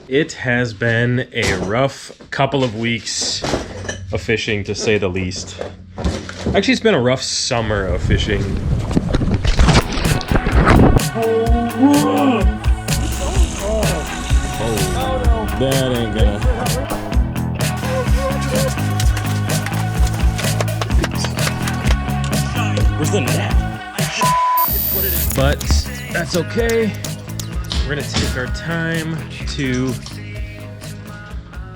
It has been a rough couple of weeks of fishing, to say the least. Actually, it's been a rough summer of fishing. Oh, that ain't gonna... Where's the net? But that's okay. We're gonna take our time to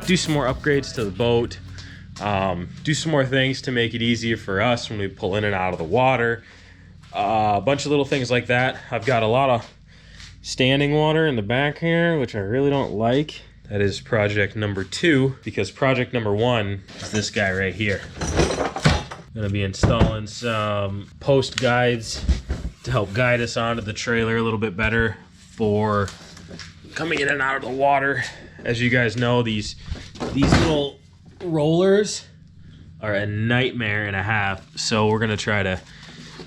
do some more upgrades to the boat, do some more things to make it easier for us when we pull in and out of the water. A bunch of little things like that. I've got a lot of standing water in the back here, which I really don't like. That is project number 2, because project number 1 is this guy right here. Gonna be installing some post guides to help guide us onto the trailer a little bit better for coming in and out of the water. As you guys know, these little rollers are a nightmare and a half, so we're gonna try to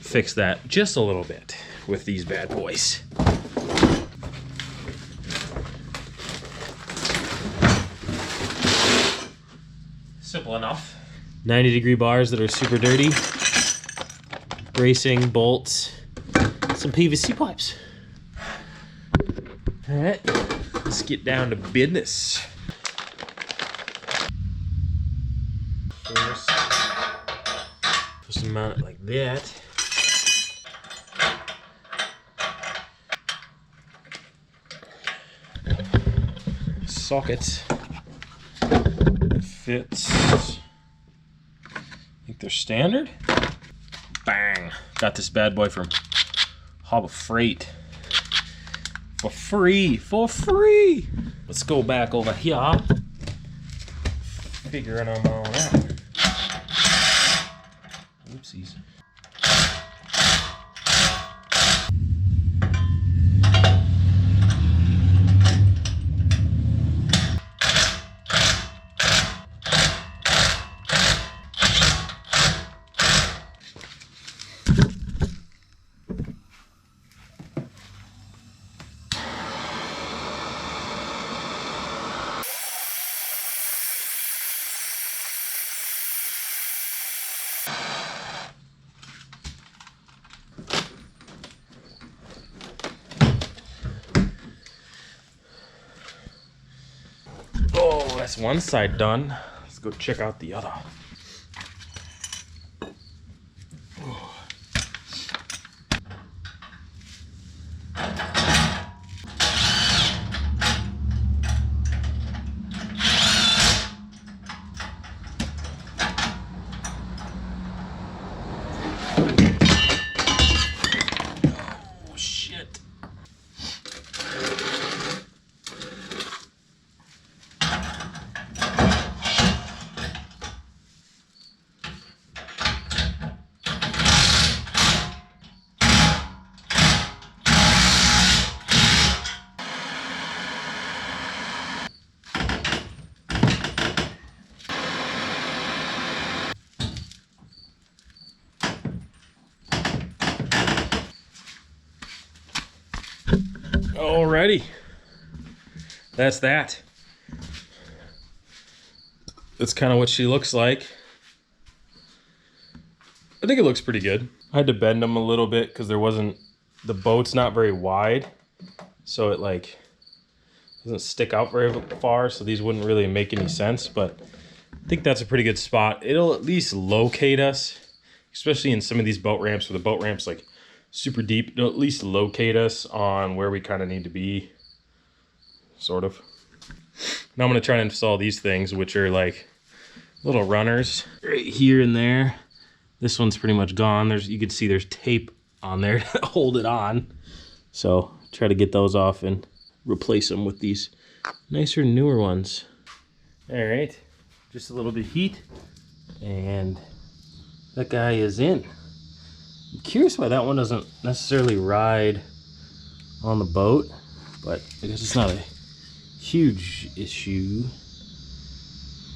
fix that just a little bit with these bad boys. Simple enough. 90-degree bars that are super dirty, bracing bolts, some PVC pipes. All right, let's get down to business. First, just mount it like that. Socket fits. I think they're standard. Bang! Got this bad boy from Harbor Freight. For free! For free! Let's go back over here. Figuring them all out. Oopsies. That's one side done. Let's go check out the other. Oh, shit. Alrighty, that's that. That's kind of what she looks like. I think it looks pretty good. I had to bend them a little bit because the boat's not very wide, so it like doesn't stick out very far, so these wouldn't really make any sense, but I think that's a pretty good spot. It'll at least locate us, especially in some of these boat ramps where the boat ramp's like super deep. It'll at least locate us on where we kind of need to be, sort of. Now I'm going to try to install these things, which are like little runners right here and there. This one's pretty much gone. You can see there's tape on there to hold it on. So try to get those off and replace them with these nicer, newer ones. All right, just a little bit of heat, and that guy is in. I'm curious why that one doesn't necessarily ride on the boat, but I guess it's not a huge issue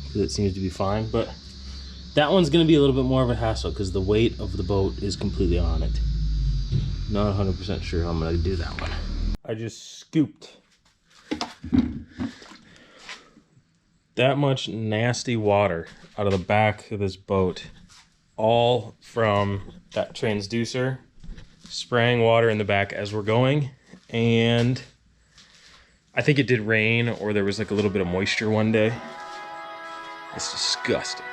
because it seems to be fine. But that one's going to be a little bit more of a hassle because the weight of the boat is completely on it. Not 100% sure how I'm going to do that one. I just scooped that much nasty water out of the back of this boat, all from that transducer spraying water in the back as we're going. And I think it did rain, or there was like a little bit of moisture one day. It's disgusting.